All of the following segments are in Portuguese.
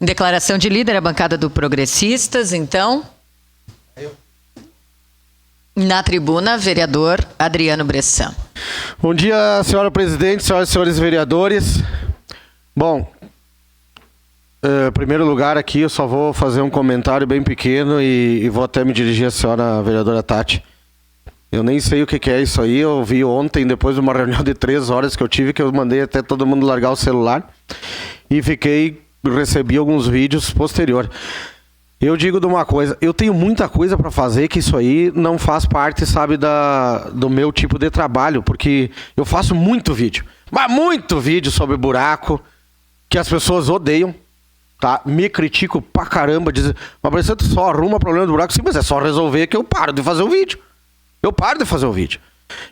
Declaração de líder, a bancada do Progressistas, então. Na tribuna, vereador Adriano Bressan. Bom dia, senhora presidente, senhoras e senhores vereadores. Bom, em primeiro lugar aqui eu só vou fazer um comentário bem pequeno e vou até me dirigir à senhora vereadora Tati. Eu nem sei o que é isso aí, eu vi ontem, depois de uma reunião de 3 horas que eu tive, que eu mandei até todo mundo largar o celular e recebi alguns vídeos posterior. Eu digo de uma coisa, eu tenho muita coisa para fazer que isso aí não faz parte, sabe, do meu tipo de trabalho, porque eu faço muito vídeo, mas muito vídeo sobre buraco, que as pessoas odeiam, tá? Me criticam pra caramba, dizem, mas você só arruma problema do buraco. Sim, mas é só resolver que eu paro de fazer o vídeo.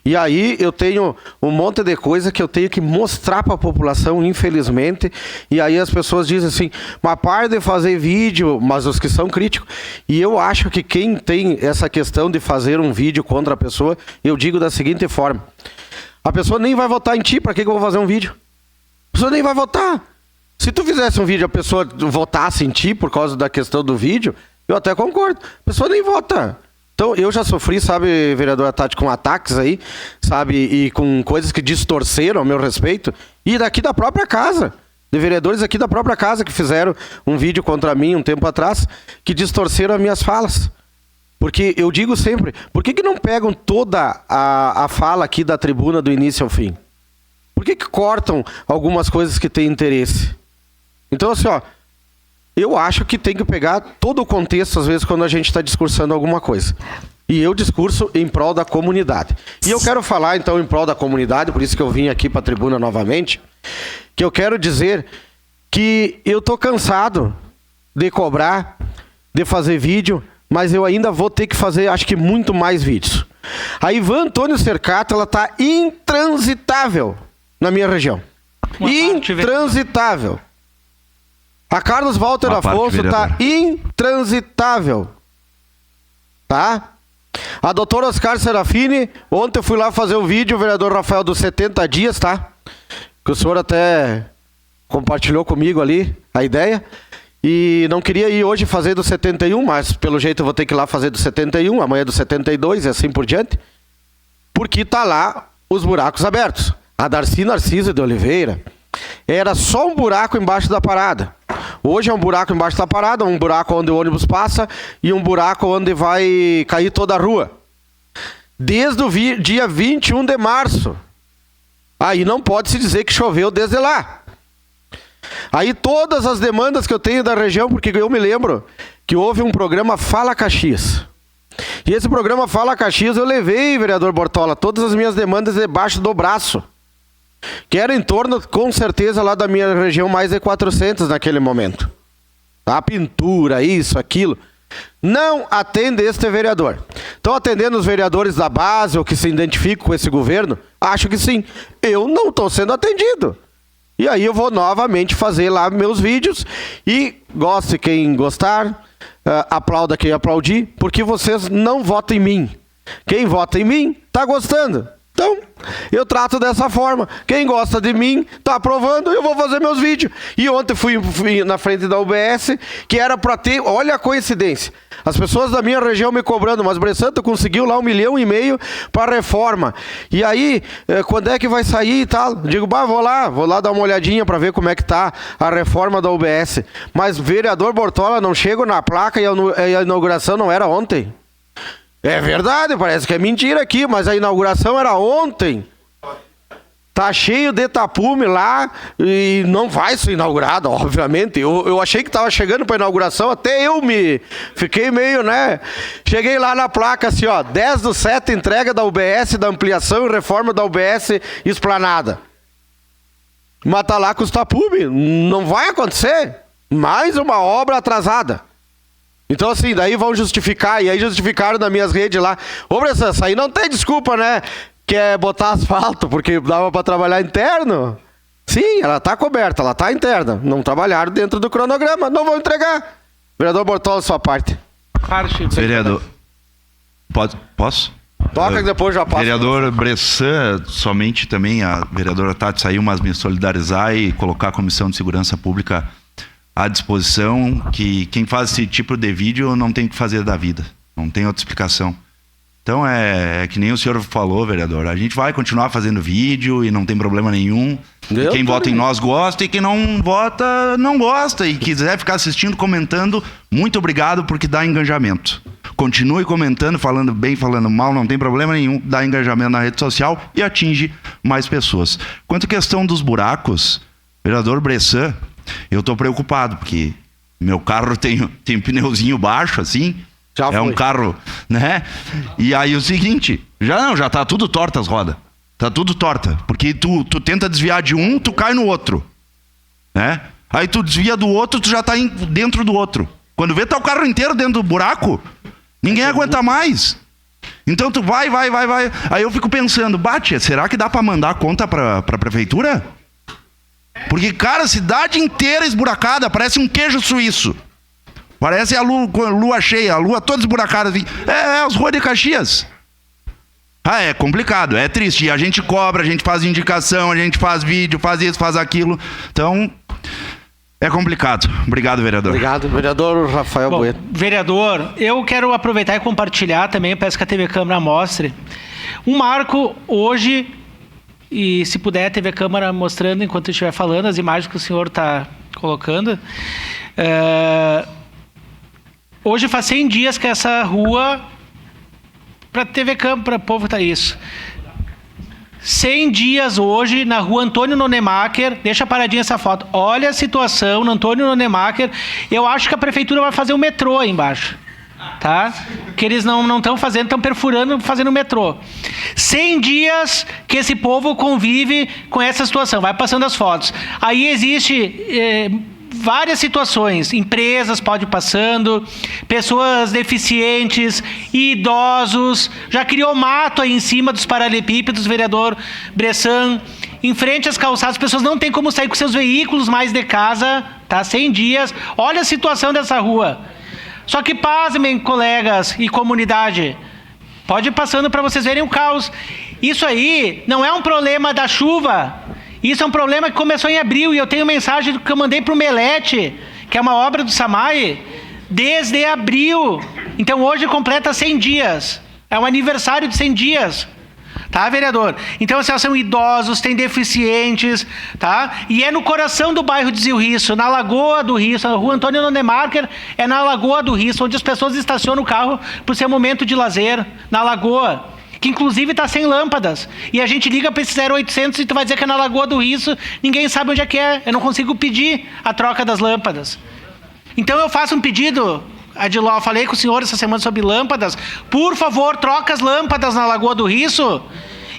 E aí eu tenho um monte de coisa que eu tenho que mostrar para a população, infelizmente. E aí as pessoas dizem assim, mas para de fazer vídeo, mas os que são críticos. E eu acho que quem tem essa questão de fazer um vídeo contra a pessoa, eu digo da seguinte forma. A pessoa nem vai votar em ti, para que eu vou fazer um vídeo? A pessoa nem vai votar. Se tu fizesse um vídeo e a pessoa votasse em ti por causa da questão do vídeo, eu até concordo. A pessoa nem vota. Então, eu já sofri, sabe, vereadora Tati, com ataques aí, sabe, e com coisas que distorceram ao meu respeito, e daqui da própria casa, de vereadores aqui da própria casa que fizeram um vídeo contra mim um tempo atrás, que distorceram as minhas falas. Porque eu digo sempre, por que não pegam toda a fala aqui da tribuna do início ao fim? Por que cortam algumas coisas que têm interesse? Então, assim, ó, eu acho que tem que pegar todo o contexto, às vezes, quando a gente está discursando alguma coisa. E eu discurso em prol da comunidade. E eu quero falar, então, em prol da comunidade, por isso que eu vim aqui para a tribuna novamente, que eu quero dizer que eu estou cansado de cobrar, de fazer vídeo, mas eu ainda vou ter que fazer, acho que, muito mais vídeos. A Ivan Antônio Cercato, ela está intransitável na minha região. Intransitável. A Carlos Walter Afonso está intransitável. Tá? A doutora Oscar Serafini, ontem eu fui lá fazer um vídeo, o vereador Rafael, dos 70 dias, tá? Que o senhor até compartilhou comigo ali a ideia. E não queria ir hoje fazer do 71, mas pelo jeito eu vou ter que ir lá fazer do 71, amanhã do 72 e assim por diante. Porque tá lá os buracos abertos. A Darcy Narciso de Oliveira era só um buraco embaixo da parada. Hoje é um buraco embaixo da parada, um buraco onde o ônibus passa e um buraco onde vai cair toda a rua. Desde o dia 21 de março. Aí não pode se dizer que choveu desde lá. Aí todas as demandas que eu tenho da região, porque eu me lembro que houve um programa Fala Caxias. E esse programa Fala Caxias eu levei, vereador Bortola, todas as minhas demandas debaixo do braço. Que era em torno, com certeza, lá da minha região, mais de 400 naquele momento. A pintura, isso, aquilo. Não atende este vereador. Estão atendendo os vereadores da base ou que se identificam com esse governo? Acho que sim. Eu não estou sendo atendido. E aí eu vou novamente fazer lá meus vídeos. E goste quem gostar, aplauda quem aplaudir, porque vocês não votam em mim. Quem vota em mim, está gostando. Então, eu trato dessa forma. Quem gosta de mim, tá aprovando, eu vou fazer meus vídeos. E ontem fui na frente da UBS, que era para ter, olha a coincidência. As pessoas da minha região me cobrando, mas Bressan, tu conseguiu lá 1,5 milhão para reforma. E aí, quando é que vai sair e tal? Digo, vou lá dar uma olhadinha para ver como é que tá a reforma da UBS. Mas vereador Bortola, não chego na placa e a inauguração não era ontem. É verdade, parece que é mentira aqui, mas a inauguração era ontem. Tá cheio de tapume lá e não vai ser inaugurado, obviamente. Eu achei que tava chegando para inauguração, até eu fiquei meio, né? Cheguei lá na placa assim, ó, 10/7, entrega da UBS, da ampliação e reforma da UBS Esplanada. Mas tá lá com os tapume, não vai acontecer. Mais uma obra atrasada. Então assim, daí vão justificar, e aí justificaram nas minhas redes lá. Ô Bressan, isso aí não tem desculpa, né? Que é botar asfalto, porque dava para trabalhar interno. Sim, ela tá coberta, ela tá interna. Não trabalharam dentro do cronograma, não vão entregar. Vereador Bortola, sua parte. Vereador, posso? Toca que depois já passa. Vereador Bressan, somente também a vereadora Tati saiu, mas me solidarizar e colocar a Comissão de Segurança Pública à disposição, que quem faz esse tipo de vídeo não tem o que fazer da vida. Não tem outra explicação. Então é que nem o senhor falou, vereador. A gente vai continuar fazendo vídeo e não tem problema nenhum. Quem vota em nós gosta e quem não vota não gosta. E quiser ficar assistindo, comentando, muito obrigado porque dá engajamento. Continue comentando, falando bem, falando mal, não tem problema nenhum. Dá engajamento na rede social e atinge mais pessoas. Quanto à questão dos buracos, vereador Bressan, eu estou preocupado porque meu carro tem pneuzinho baixo assim. É um carro, né? E aí o seguinte, já tá tudo torta as rodas. Tá tudo torta. Porque tu tenta desviar de um, tu cai no outro. Né? Aí tu desvia do outro, tu já tá dentro do outro. Quando vê, tá o carro inteiro dentro do buraco, ninguém aguenta mais. Então tu vai. Aí eu fico pensando, será que dá pra mandar a conta pra prefeitura? Porque, cara, a cidade inteira esburacada, parece um queijo suíço. Parece a lua cheia, a lua toda esburacada. Assim. As ruas de Caxias. É complicado, é triste. E a gente cobra, a gente faz indicação, a gente faz vídeo, faz isso, faz aquilo. Então, é complicado. Obrigado, vereador. Obrigado, vereador Rafael Bueno. Vereador, eu quero aproveitar e compartilhar também, peço que a TV Câmara mostre. Um marco hoje, e se puder a TV Câmara mostrando enquanto eu estiver falando, as imagens que o senhor está colocando. Hoje faz 100 dias que essa rua, para TV Câmara, para o povo tá isso. 100 dias hoje na rua Antônio Nonemacher, deixa paradinha essa foto. Olha a situação no Antônio Nonemacher. Eu acho que a prefeitura vai fazer um metrô aí embaixo. Tá? Que eles não estão fazendo, estão perfurando, fazendo o metrô. 100 dias que esse povo convive com essa situação. Vai passando as fotos. Aí existe várias situações, empresas podem ir passando, pessoas deficientes, idosos, já criou mato aí em cima dos paralelepípedos, vereador Bressan, em frente às calçadas, as pessoas não têm como sair com seus veículos mais de casa, tá? 100 dias, olha a situação dessa rua. Só que pasmem, colegas e comunidade, pode ir passando para vocês verem o caos. Isso aí não é um problema da chuva, isso é um problema que começou em abril, e eu tenho mensagem que eu mandei para o Melete, que é uma obra do Samai, desde abril. Então hoje completa 100 dias. É um aniversário de 100 dias. Tá, vereador? Então, assim, são idosos, tem deficientes, tá? E é no coração do bairro de Zil Risso, na Lagoa do Risso, a rua Antônio Nonemacher é na Lagoa do Risso, onde as pessoas estacionam o carro por ser momento de lazer, na Lagoa, que inclusive está sem lâmpadas. E a gente liga para esse 0800 e tu vai dizer que é na Lagoa do Risso, ninguém sabe onde é que é. Eu não consigo pedir a troca das lâmpadas. Então eu faço um pedido, Adiló, falei com o senhor essa semana sobre lâmpadas. Por favor, troca as lâmpadas na Lagoa do Risso.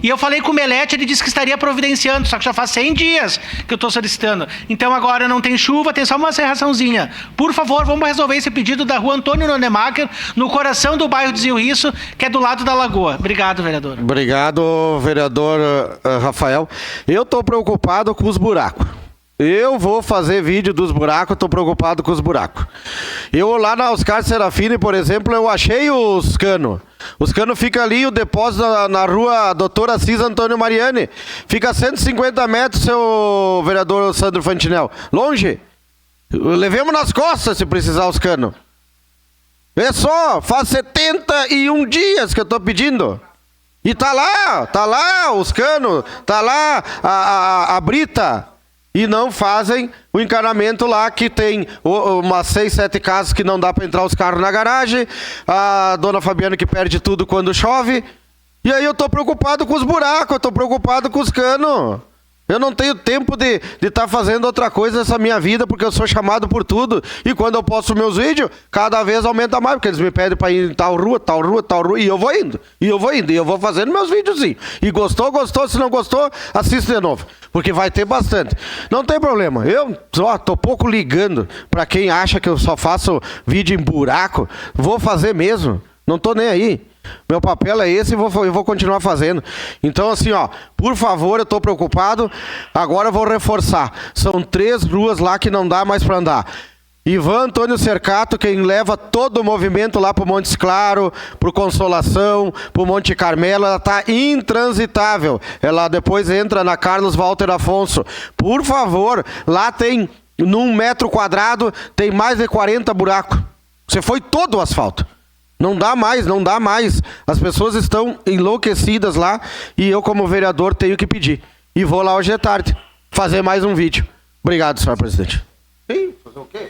E eu falei com o Melete, ele disse que estaria providenciando, só que já faz 100 dias que eu estou solicitando. Então agora não tem chuva, tem só uma serraçãozinha. Por favor, vamos resolver esse pedido da rua Antônio Nonemacher, no coração do bairro de Zil Risso, que é do lado da Lagoa. Obrigado, vereador. Obrigado, vereador Rafael. Eu estou preocupado com os buracos. Eu vou fazer vídeo dos buracos, estou preocupado com os buracos. Eu lá na Oscar Serafini, por exemplo, eu achei os canos. Os canos ficam ali, o depósito na rua Doutora Assis Antônio Mariani. Fica a 150 metros, seu vereador Sandro Fantinel. Longe. Levemos nas costas se precisar os canos. É só, faz 71 dias que eu estou pedindo. E tá lá os canos, tá lá a brita. E não fazem o encanamento lá, que tem umas 6, 7 casas que não dá para entrar os carros na garagem, a dona Fabiana que perde tudo quando chove. E aí eu tô preocupado com os buracos, eu tô preocupado com os canos. Eu não tenho tempo de estar fazendo outra coisa nessa minha vida, porque eu sou chamado por tudo. E quando eu posto meus vídeos, cada vez aumenta mais, porque eles me pedem para ir em tal rua, e eu vou indo. E eu vou fazendo meus videozinhos. E gostou, se não gostou, assiste de novo. Porque vai ter bastante. Não tem problema. Eu tô pouco ligando para quem acha que eu só faço vídeo em buraco. Vou fazer mesmo. Não tô nem aí. Meu papel é esse e eu vou continuar fazendo. Então, assim, por favor, eu tô preocupado. Agora eu vou reforçar. São 3 ruas lá que não dá mais para andar. Ivan Antônio Cercato, quem leva todo o movimento lá pro Montes Claro, pro Consolação, pro Monte Carmelo, ela tá intransitável. Ela depois entra na Carlos Walter Afonso. Por favor, lá tem num metro quadrado tem mais de 40 buracos. Você foi todo o asfalto. Não dá mais, não dá mais. As pessoas estão enlouquecidas lá e eu, como vereador, tenho que pedir. E vou lá hoje à tarde fazer mais um vídeo. Obrigado, senhor presidente. Sim, fazer o quê?